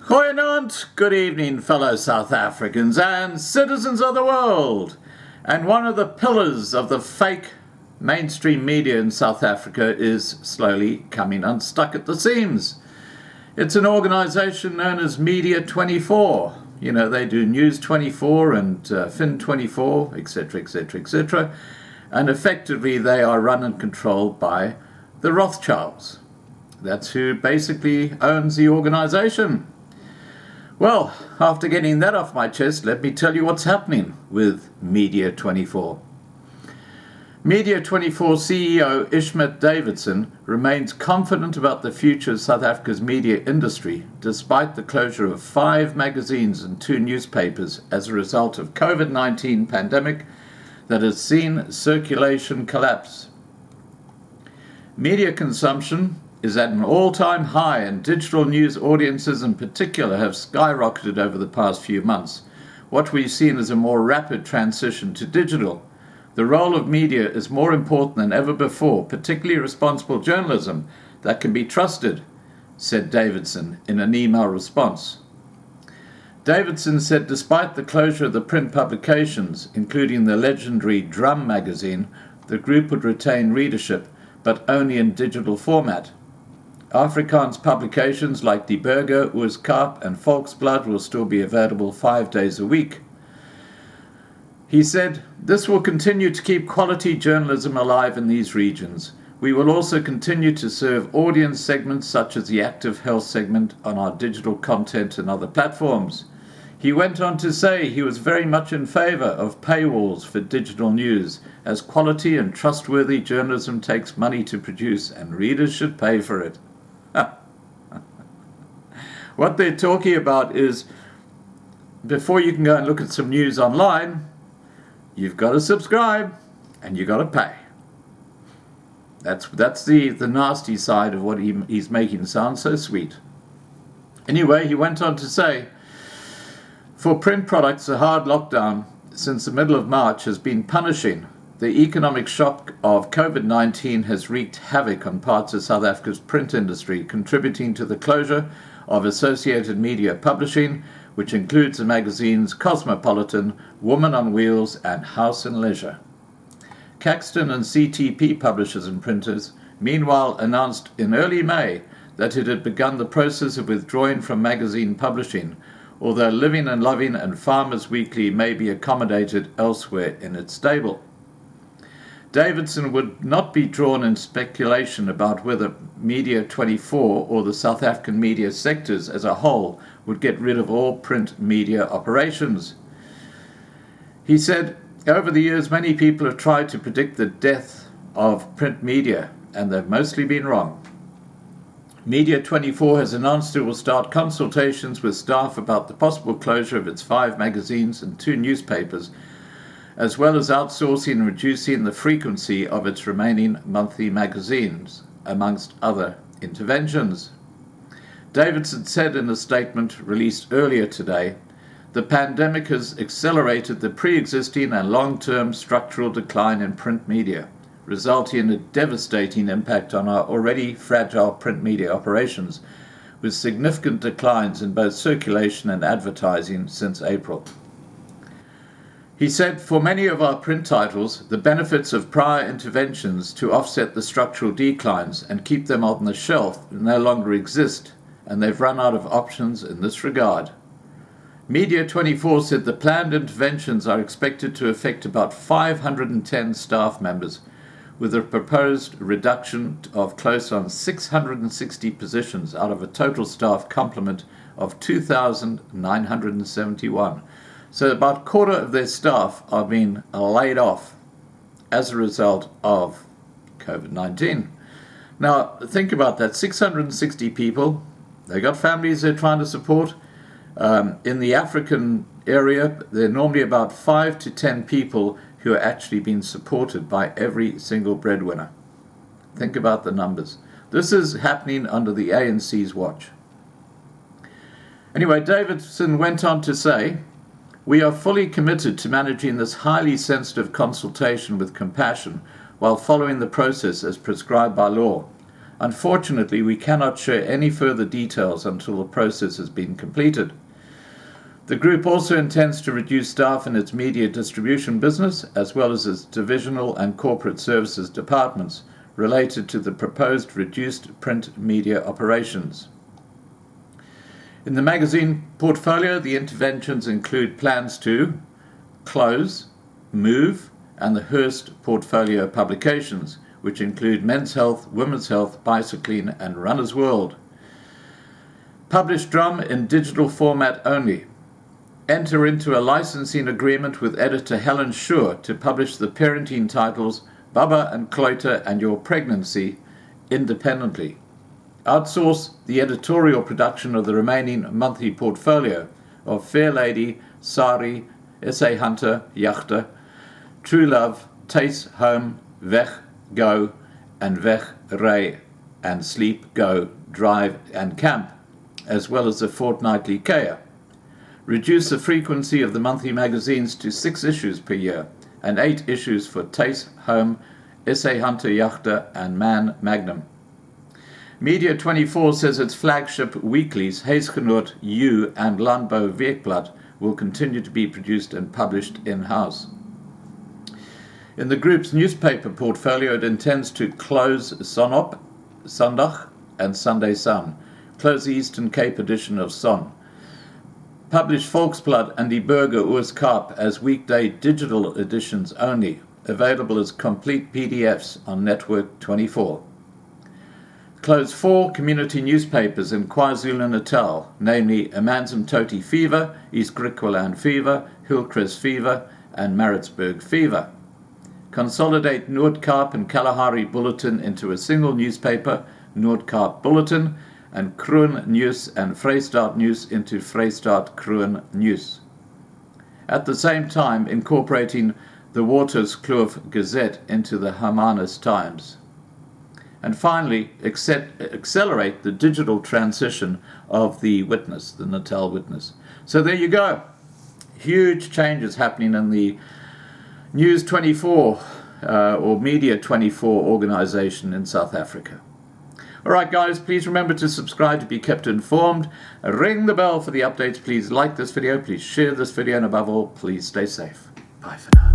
Goeienaand, good evening, fellow South Africans and citizens of the world. And one of the pillars of the fake mainstream media in South Africa is slowly coming unstuck at the seams. It's an organization known as Media 24. You know, they do News 24 and Fin 24, etc., etc., etc. And effectively they are run and controlled by the Rothschilds. That's who basically owns the organization. Well, after getting that off my chest, let me tell you what's happening with Media 24. Media 24 CEO Ishmet Davidson remains confident about the future of South Africa's media industry, despite the closure of 5 magazines and 2 newspapers as a result of COVID-19 pandemic that has seen circulation collapse. Media consumption is at an all-time high, and digital news audiences in particular have skyrocketed over the past few months. What we've seen is a more rapid transition to digital. The role of media is more important than ever before, particularly responsible journalism that can be trusted, said Davidson in an email response. Davidson said despite the closure of the print publications, including the legendary Drum magazine, the group would retain readership, but only in digital format. Afrikaans publications like Die Burger, Oorskaap and Volksblad will still be available 5 days a week. He said, "This will continue to keep quality journalism alive in these regions. We will also continue to serve audience segments such as the active health segment on our digital content and other platforms." He went on to say he was very much in favor of paywalls for digital news, as quality and trustworthy journalism takes money to produce and readers should pay for it. What they're talking about is, before you can go and look at some news online, you've got to subscribe and you've got to pay. That's the nasty side of what he's making sound so sweet. Anyway, he went on to say, for print products, a hard lockdown since the middle of March has been punishing. The economic shock of COVID-19 has wreaked havoc on parts of South Africa's print industry, contributing to the closure of Associated Media Publishing, which includes the magazines Cosmopolitan, Woman on Wheels, and House and Leisure. Caxton and CTP Publishers and Printers, meanwhile, announced in early May that it had begun the process of withdrawing from magazine publishing, although Living and Loving and Farmers Weekly may be accommodated elsewhere in its stable. Davidson would not be drawn in speculation about whether Media 24 or the South African media sectors as a whole would get rid of all print media operations. He said, over the years many people have tried to predict the death of print media, and they've mostly been wrong. Media 24 has announced it will start consultations with staff about the possible closure of its 5 magazines and 2 newspapers, as well as outsourcing and reducing the frequency of its remaining monthly magazines, amongst other interventions. Davidson said in a statement released earlier today, the pandemic has accelerated the pre-existing and long-term structural decline in print media, resulting in a devastating impact on our already fragile print media operations, with significant declines in both circulation and advertising since April. He said, for many of our print titles, the benefits of prior interventions to offset the structural declines and keep them on the shelf no longer exist, and they've run out of options in this regard. Media 24 said the planned interventions are expected to affect about 510 staff members, with a proposed reduction of close on 660 positions out of a total staff complement of 2,971. So about a quarter of their staff are being laid off as a result of COVID-19. Now, think about that. 660 people, they got families they're trying to support. In the African area, there are normally about 5 to 10 people who are actually being supported by every single breadwinner. Think about the numbers. This is happening under the ANC's watch. Anyway, Davidson went on to say, we are fully committed to managing this highly sensitive consultation with compassion while following the process as prescribed by law. Unfortunately, we cannot share any further details until the process has been completed. The group also intends to reduce staff in its media distribution business, as well as its divisional and corporate services departments, related to the proposed reduced print media operations. In the magazine portfolio, the interventions include plans to close, move, and the Hearst portfolio publications, which include Men's Health, Women's Health, Bicycling, and Runner's World. Publish Drum in digital format only. Enter into a licensing agreement with editor Helen Schur to publish the parenting titles Baba and Cloiter and Your Pregnancy independently. Outsource the editorial production of the remaining monthly portfolio of Fair Lady, Sari, Essay Hunter, Yachter, True Love, Taste Home, Weg, Go, and Weg, Ray, and Sleep, Go, Drive, and Camp, as well as the fortnightly Kea. Reduce the frequency of the monthly magazines to 6 issues per year, and 8 issues for Taste, Home, Essay Hunter, Yachter, and Man Magnum. Media 24 says its flagship weeklies, Huisgenoot, You, and Landbouw Weekblad, will continue to be produced and published in-house. In the group's newspaper portfolio, it intends to close Sonop, Sondag, and Sunday Sun, close the Eastern Cape edition of Son, publish Volksblad and Die Burger Oos-Kaap as weekday digital editions only, available as complete PDFs on Network 24. Close 4 community newspapers in KwaZulu-Natal, namely Amanzimtoti Fever, East Griqualand Fever, Hillcrest Fever, and Maritzburg Fever. Consolidate Noord-Kaap and Kalahari Bulletin into a single newspaper, Noord-Kaap Bulletin, and Kroon News and Vrystaat News into Vrystaat Kroon News. At the same time, incorporating the Waterskloof Gazette into the Hermanus Times. And finally, accelerate the digital transition of the Witness, the Natal Witness. So there you go. Huge changes happening in the News 24 or Media 24 organization in South Africa. All right, guys, please remember to subscribe to be kept informed. Ring the bell for the updates. Please like this video. Please share this video. And above all, please stay safe. Bye for now.